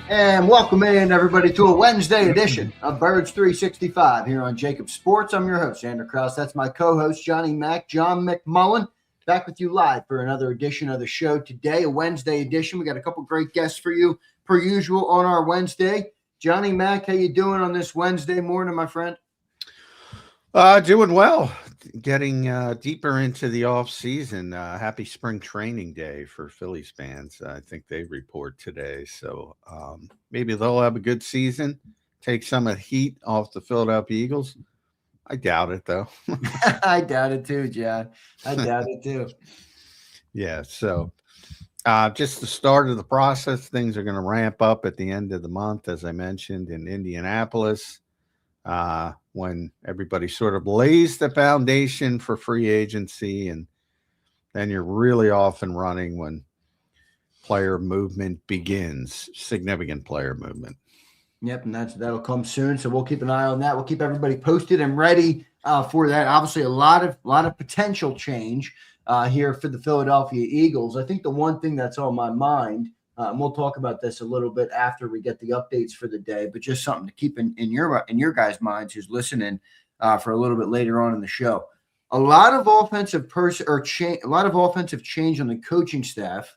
And welcome in, everybody, to a Wednesday edition of Birds 365 here on JAKIB Sports. I'm your host, Zander Krause. That's my co-host, Johnny Mac, John McMullen, back with you live for another edition of the show today, a Wednesday edition. We got a couple great guests for you, per usual, on our Wednesday. Johnny Mac, how you doing on this Wednesday morning, my friend? Doing well. Getting deeper into the off season. Happy spring training day for Phillies fans. I think they report today, so maybe they'll have a good season. Take some of the heat off the Philadelphia Eagles. I doubt it, though. I doubt it too, John. I doubt it too. Yeah. So just the start of the process. Things are going to ramp up at the end of the month, as I mentioned, in Indianapolis. When everybody sort of lays the foundation for free agency, and then you're really off and running when player movement begins, significant player movement. Yep, and that'll come soon. So we'll keep an eye on that. We'll keep everybody posted and ready for that. Obviously, a lot of potential change here for the Philadelphia Eagles. I think the one thing that's on my mind, and we'll talk about this a little bit after we get the updates for the day, but just something to keep in your guys' minds who's listening for a little bit later on in the show. A lot of offensive change on the coaching staff.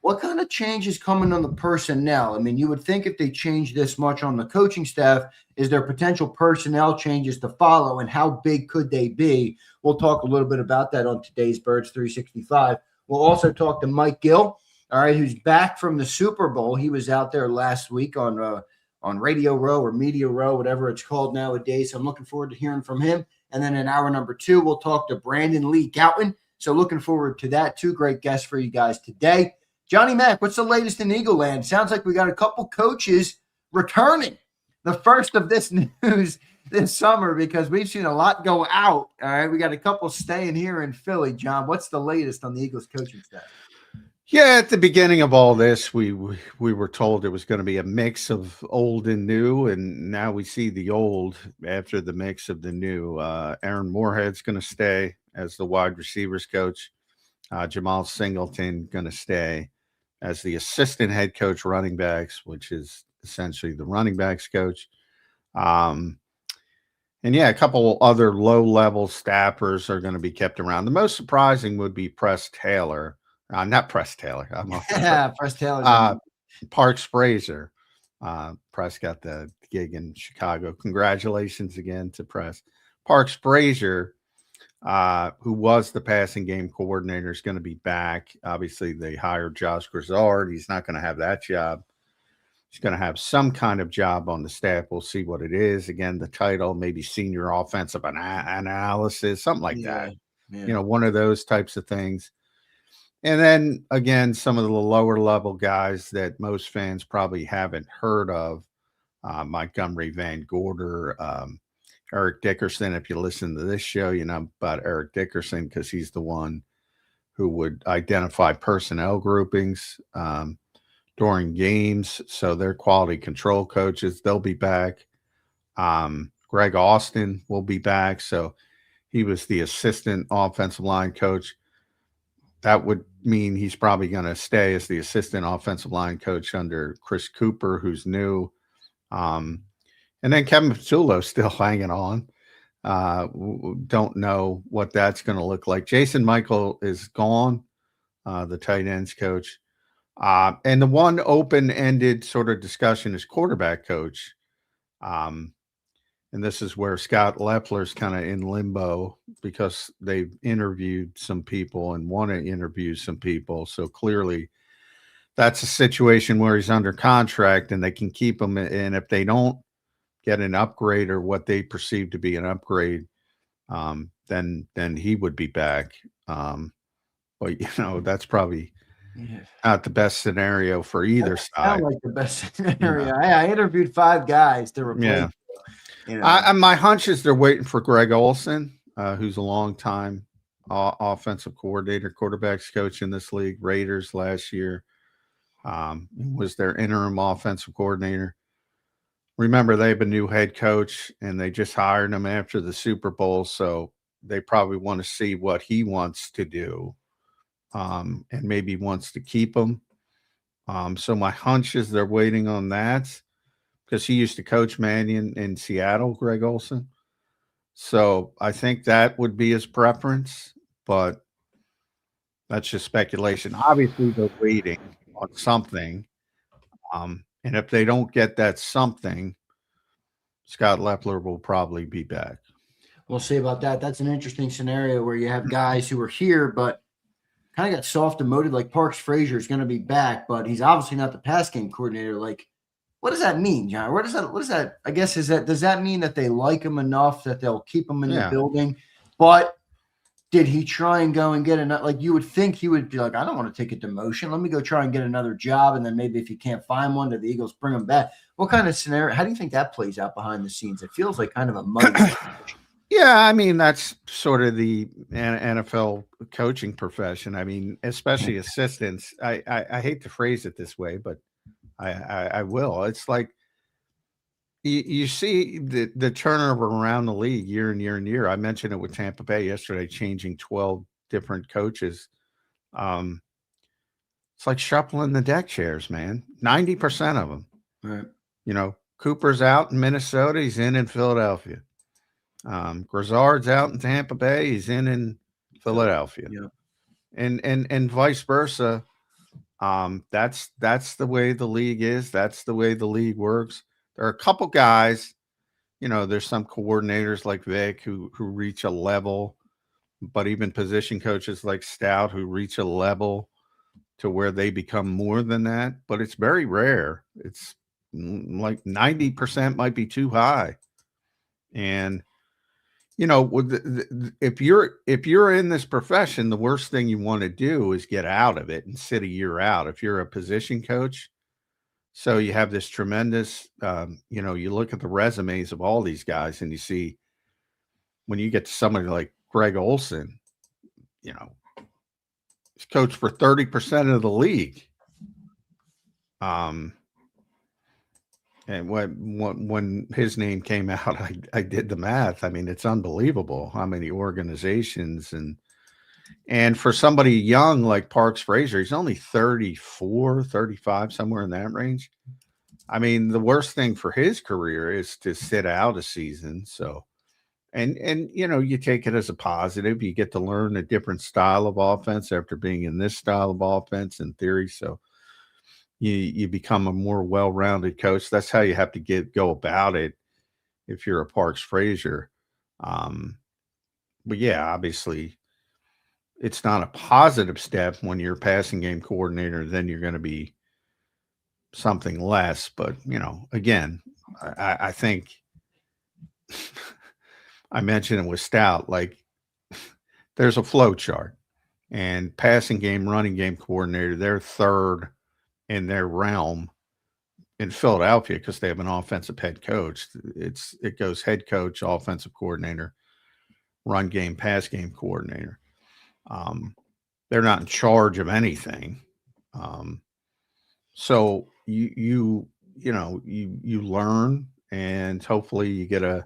What kind of change is coming on the personnel? I mean, you would think if they change this much on the coaching staff, is there potential personnel changes to follow, and how big could they be? We'll talk a little bit about that on today's Birds 365. We'll also talk to Mike Gill, all right, who's back from the Super Bowl. He was out there last week on Radio Row or Media Row, whatever it's called nowadays. So I'm looking forward to hearing from him. And then in hour number 2, we'll talk to Brandon Lee Gouton. So looking forward to that. 2 great guests for you guys today. Johnny Mac, what's the latest in Eagle Land? Sounds like we got a couple coaches returning. The first of this news this summer, because we've seen a lot go out. All right, we got a couple staying here in Philly. John, what's the latest on the Eagles coaching staff? Yeah, at the beginning of all this, we were told it was going to be a mix of old and new, and now we see the old after the mix of the new. Aaron Moorhead's going to stay as the wide receivers coach. Jamal Singleton going to stay as the assistant head coach running backs, which is essentially the running backs coach. And yeah, a couple other low-level staffers are going to be kept around. The most surprising would be Press Taylor. Not Press Taylor. Press Taylor. Parks Frazier. Press got the gig in Chicago. Congratulations again to Press. Parks Frazier, who was the passing game coordinator, is going to be back. Obviously, they hired Josh Grizzard. He's not going to have that job. He's going to have some kind of job on the staff. We'll see what it is. Again, the title, maybe senior offensive analysis, something like that. Yeah. You know, one of those types of things. And then, again, some of the lower level guys that most fans probably haven't heard of, Montgomery Van Gorder, Eric Dickerson. If you listen to this show, you know about Eric Dickerson because he's the one who would identify personnel groupings during games. So they're quality control coaches. They'll be back. Greg Austin will be back. So he was the assistant offensive line coach. That would mean he's probably going to stay as the assistant offensive line coach under Chris Cooper, who's new. And then Kevin Patullo's still hanging on. Don't know what that's going to look like. Jason Michael is gone, the tight ends coach. And the one open-ended sort of discussion is quarterback coach. And this is where Scott Leffler's kind of in limbo because they've interviewed some people and want to interview some people. So clearly that's a situation where he's under contract and they can keep him. And if they don't get an upgrade or what they perceive to be an upgrade, then he would be back. But, you know, that's probably not the best scenario for either side. Not like the best scenario. Yeah. I interviewed 5 guys to replace. Yeah. You know. My hunch is they're waiting for Greg Olson, who's a long-time offensive coordinator, quarterbacks coach in this league. Raiders last year was their interim offensive coordinator. Remember, they have a new head coach, and they just hired him after the Super Bowl, so they probably want to see what he wants to do and maybe wants to keep him. So my hunch is they're waiting on that because he used to coach Mannion in Seattle, Greg Olson. So I think that would be his preference, but that's just speculation. Obviously, they're waiting on something. And if they don't get that something, Scott Lepler will probably be back. We'll see about that. That's an interesting scenario where you have guys who are here, but kind of got soft demoted. Like Parks Frazier is going to be back, but he's obviously not the pass game coordinator. Like, what does that mean, John? What is that? I guess does that mean that they like him enough that they'll keep him in the building? But did he try and go and get another? Like, you would think he would be like, I don't want to take a demotion. Let me go try and get another job. And then maybe if you can't find one, the Eagles bring him back. What kind of scenario? How do you think that plays out behind the scenes? It feels like kind of a muddy situation. Yeah, I mean, that's sort of the NFL coaching profession. I mean, especially assistants. I hate to phrase it this way, but I will. It's like you see the turnover around the league year and year and year. I mentioned it with Tampa Bay yesterday, changing 12 different coaches. It's like shuffling the deck chairs, man. 90% of them. Right. You know, Cooper's out in Minnesota. He's in Philadelphia. Grizzard's out in Tampa Bay. He's in Philadelphia. Yeah. And vice versa. That's the way the league is. That's the way the league works. There are a couple guys, you know, there's some coordinators like Vic who reach a level, but even position coaches like Stout who reach a level to where they become more than that. But it's very rare. It's like 90% might be too high. And you know, if you're in this profession, the worst thing you want to do is get out of it and sit a year out. If you're a position coach, so you have this tremendous, you know, you look at the resumes of all these guys and you see when you get to somebody like Greg Olson, you know, he's coached for 30% of the league. And when his name came out, I did the math. I mean, it's unbelievable how many organizations and for somebody young like Parks Frazier, he's only 34, 35, somewhere in that range. I mean, the worst thing for his career is to sit out a season. So, and you know, you take it as a positive. You get to learn a different style of offense after being in this style of offense in theory. So, you become a more well-rounded coach. That's how you have to go about it if you're a Parks Frazier. But yeah, obviously it's not a positive step when you're a passing game coordinator, then you're going to be something less. But, you know, again, I think I mentioned it with Stout, like there's a flow chart and passing game, running game coordinator, they're third in their realm in Philadelphia because they have an offensive head coach. It goes head coach, offensive coordinator, run game, pass game coordinator. They're not in charge of anything. So you learn and hopefully you get a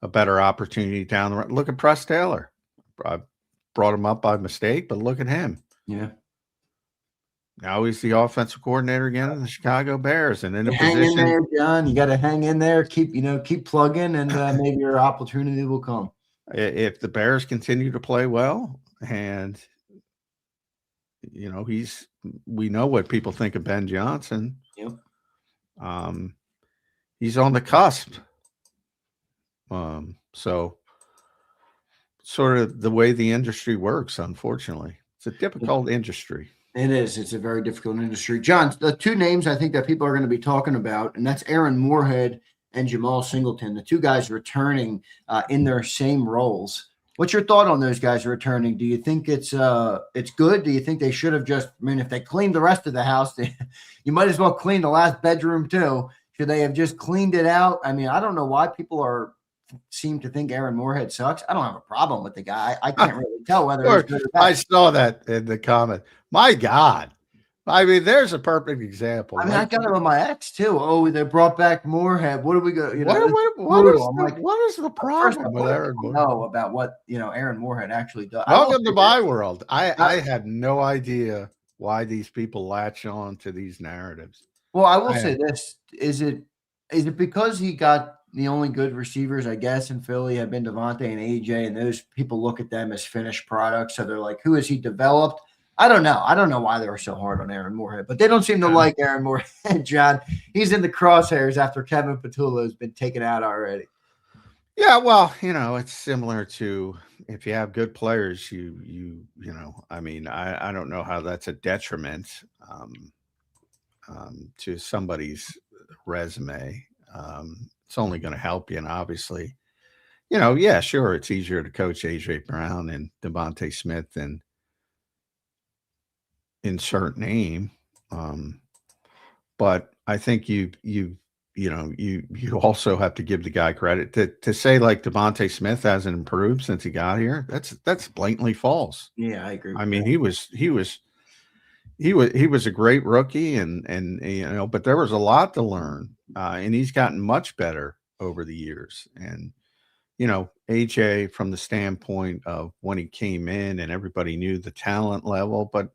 better opportunity down the road. Look at Press Taylor. I brought him up by mistake, but look at him. Yeah. Now he's the offensive coordinator again of the Chicago Bears, and in a hang position. In there, John. You got to hang in there. Keep plugging, and maybe your opportunity will come. If the Bears continue to play well, and you know we know what people think of Ben Johnson. Yep. He's on the cusp. So sort of the way the industry works. Unfortunately, it's a difficult industry. It is. It's a very difficult industry. John, the two names I think that people are going to be talking about, and that's Aaron Moorhead and Jamal Singleton, the two guys returning in their same roles. What's your thought on those guys returning? Do you think it's good? Do you think they should have just, I mean, if they cleaned the rest of the house, you might as well clean the last bedroom too. Should they have just cleaned it out? I mean, I don't know why people seem to think Aaron Moorhead sucks. I don't have a problem with the guy. I can't really tell whether he's good or bad. I saw that in the comment. My God. I mean, there's a perfect example. I mean, I got it with my ex too. Oh, they brought back Moorhead. What do we go? What is the problem with Aaron Moorhead? Know about what Aaron Moorhead actually does. Welcome to my world. I had no idea why these people latch on to these narratives. Well, I will say this: is it because he got the only good receivers, I guess, in Philly have been Devontae and AJ, and those people look at them as finished products, so they're like, who has he developed? I don't know. I don't know why they were so hard on Aaron Moorhead, but they don't seem to like Aaron Moorhead, John. He's in the crosshairs after Kevin Patullo has been taken out already. Yeah, well, it's similar to if you have good players, I mean, I don't know how that's a detriment to somebody's resume. It's only going to help you, and obviously, yeah, sure, it's easier to coach AJ Brown and Devontae Smith than insert name. But I think you also have to give the guy credit to say like Devontae Smith hasn't improved since he got here. That's blatantly false. Yeah, I agree. I mean, he was a great rookie, and but there was a lot to learn, and he's gotten much better over the years. And AJ, from the standpoint of when he came in, and everybody knew the talent level, but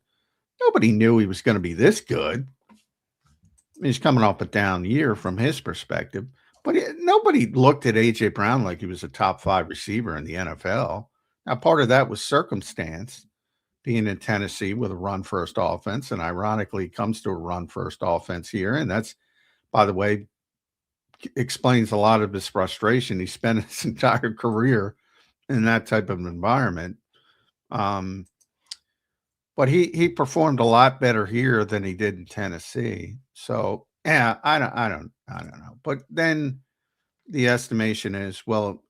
nobody knew he was going to be this good. He's coming off a down year from his perspective, but nobody looked at AJ Brown like he was a top 5 receiver in the NFL. Now, part of that was circumstance, being in Tennessee with a run-first offense, and ironically comes to a run-first offense here. And that's, by the way, explains a lot of his frustration. He spent his entire career in that type of environment. But he performed a lot better here than he did in Tennessee. So yeah, I don't know. But then the estimation is, well,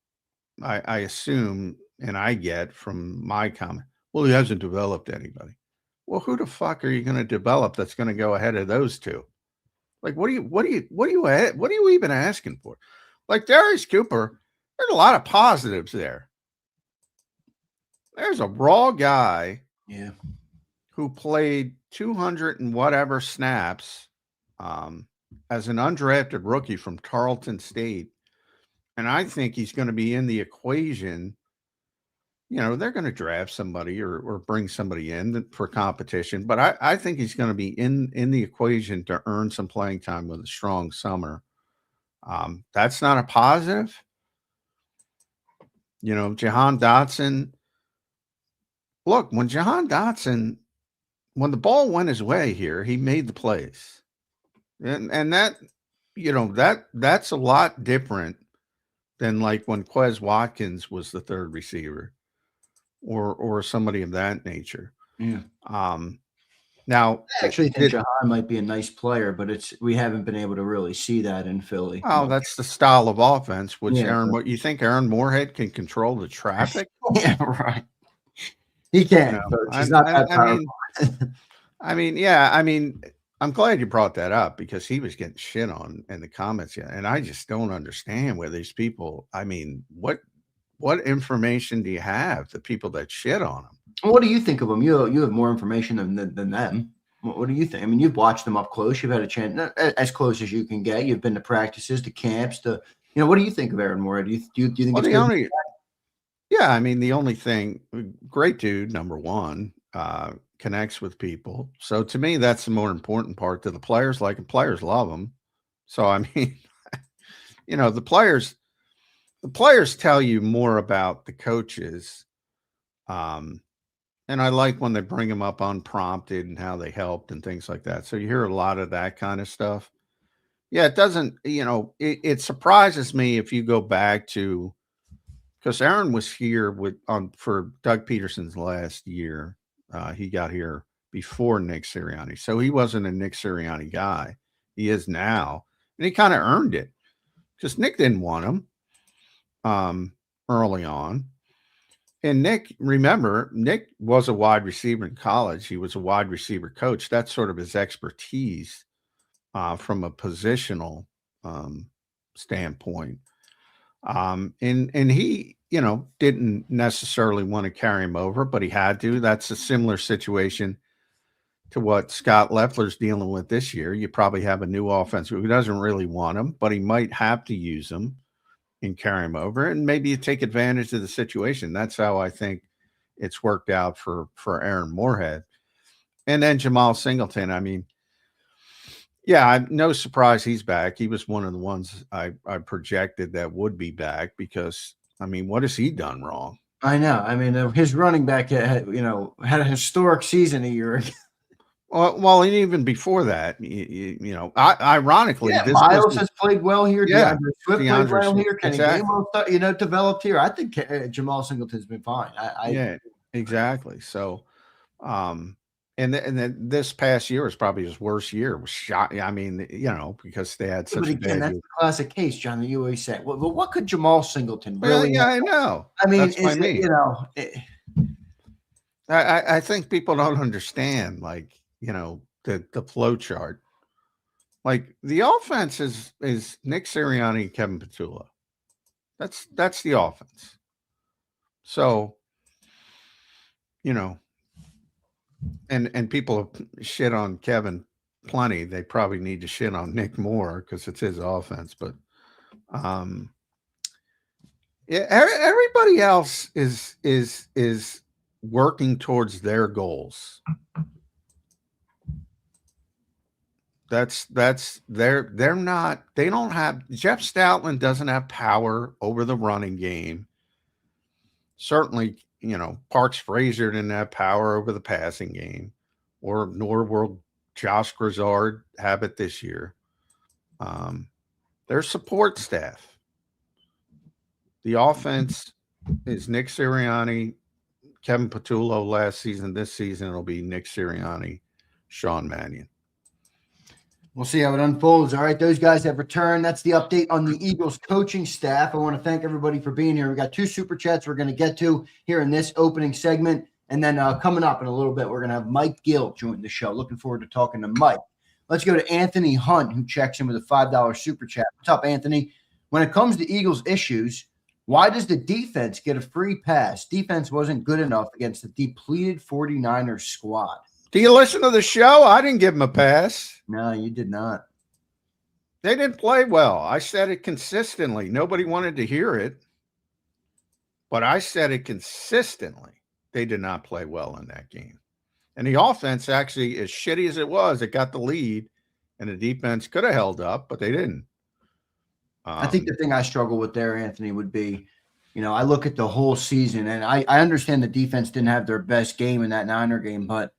I assume, and I get from my comment, well, he hasn't developed anybody. Well, who the fuck are you going to develop that's going to go ahead of those two? Like, what are you even asking for? Like Darius Cooper, there's a lot of positives there. There's a raw guy. Yeah. Who played 200 and whatever snaps as an undrafted rookie from Tarleton State. And I think he's going to be in the equation. They're going to draft somebody or bring somebody in for competition. But I think he's going to be in the equation to earn some playing time with a strong summer. That's not a positive. Jahan Dotson. Look, when the ball went his way here, he made the plays. And that, that's a lot different than like when Quez Watkins was the third receiver or somebody of that nature. Yeah. Now, I actually think Jahan might be a nice player, but we haven't been able to really see that in Philly. Well, that's the style of offense, which you think Aaron Moorhead can control the traffic? Yeah, right. He can. He's not that powerful. I'm glad you brought that up because he was getting shit on in the comments. Yeah, and I just don't understand where these people. I mean, what information do you have? The people that shit on him. What do you think of them? You have more information than them. What do you think? I mean, you've watched them up close. You've had a chance, as close as you can get. You've been to practices, to camps, what do you think of Aaron Moorhead? Do you think it's good? Yeah, I mean, the only thing, great dude, number one, connects with people. So to me, that's the more important part. To the players, players love him. So I mean, the players tell you more about the coaches. And I like when they bring them up unprompted and how they helped and things like that. So you hear a lot of that kind of stuff. Yeah, it doesn't, it surprises me if you go back to, because Aaron was here for Doug Peterson's last year. He got here before Nick Sirianni. So he wasn't a Nick Sirianni guy. He is now. And he kind of earned it because Nick didn't want him early on. And Nick was a wide receiver in college. He was a wide receiver coach. That's sort of his expertise from a positional standpoint. And he, didn't necessarily want to carry him over, but he had to. That's a similar situation to what Scott Loeffler's dealing with this year. You probably have a new offense who doesn't really want him, but he might have to use him and carry him over, and maybe you take advantage of the situation. That's how I think it's worked out for Aaron Moorhead. And then Jamal Singleton. I mean, yeah, I'm no surprise he's back. He was one of the ones I projected that would be back because, I mean, what has he done wrong? I know. I mean, his running back had a historic season a year ago. Well, and even before that, ironically, Yeah, this was Miles has played well here. yeah, DeAndre Swift played DeAndre well Swift, here. Kenny exactly. Gainwell, developed here. I think Jamal Singleton's been fine. Yeah, exactly. So, and then this past year was probably his worst year. It was shot. I mean, because they had But such a again, bad that's year. the classic case, John, that you always say. Well, what could Jamal Singleton Well, really yeah, have? I know. I mean, That's what I is it, mean. it, I think people don't understand, like, the flow chart. Like the offense is Nick Sirianni and Kevin Petula. That's the offense. So, and people shit on Kevin plenty. They probably need to shit on Nick more because it's his offense. But yeah, everybody else is working towards their goals. They're not, they don't have, Jeff Stoutland doesn't have power over the running game. Certainly, Parks Frazier didn't have power over the passing game, nor will Josh Grizzard have it this year. Their support staff. The offense is Nick Sirianni, Kevin Petullo last season. This season it'll be Nick Sirianni, Sean Mannion. We'll see how it unfolds. All right, those guys have returned. That's the update on the Eagles coaching staff. I want to thank everybody for being here. We got 2 super chats we're going to get to here in this opening segment. And then coming up in a little bit, we're going to have Mike Gill join the show. Looking forward to talking to Mike. Let's go to Anthony Hunt, who checks in with a $5 super chat. What's up, Anthony? When it comes to Eagles issues, why does the defense get a free pass? Defense wasn't good enough against the depleted 49ers squad. Do you listen to the show? I didn't give them a pass. No, you did not. They didn't play well. I said it consistently. Nobody wanted to hear it, but I said it consistently. They did not play well in that game. And the offense, actually, as shitty as it was, it got the lead, and the defense could have held up, but they didn't. I think the thing I struggle with there, Anthony, would be, I look at the whole season, and I understand the defense didn't have their best game in that Niner game, but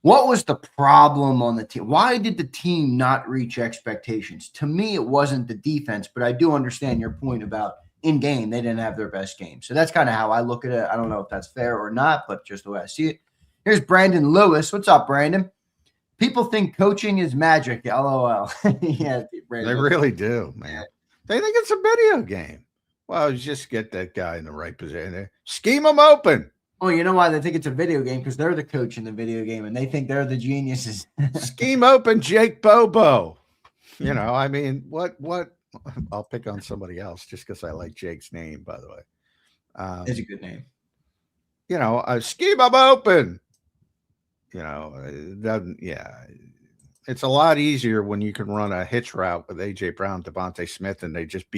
what was the problem on the team? Why did the team not reach expectations? To me, it wasn't the defense, but I do understand your point about in game, they didn't have their best game. So that's kind of how I look at it. I don't know if that's fair or not, but just the way I see it. Here's Brandon Lewis. What's up, Brandon? People think coaching is magic. LOL. Yeah, Brandon. They really do, man. They think it's a video game. Well, just get that guy in the right position. Scheme him open. Oh, you know why they think it's a video game? Because they're the coach in the video game, and they think they're the geniuses. Scheme open, Jake Bobo. I mean, what? I'll pick on somebody else just because I like Jake's name, by the way. It's a good name. Scheme them open. It doesn't. Yeah, it's a lot easier when you can run a hitch route with A.J. Brown, Devontae Smith, and they just beat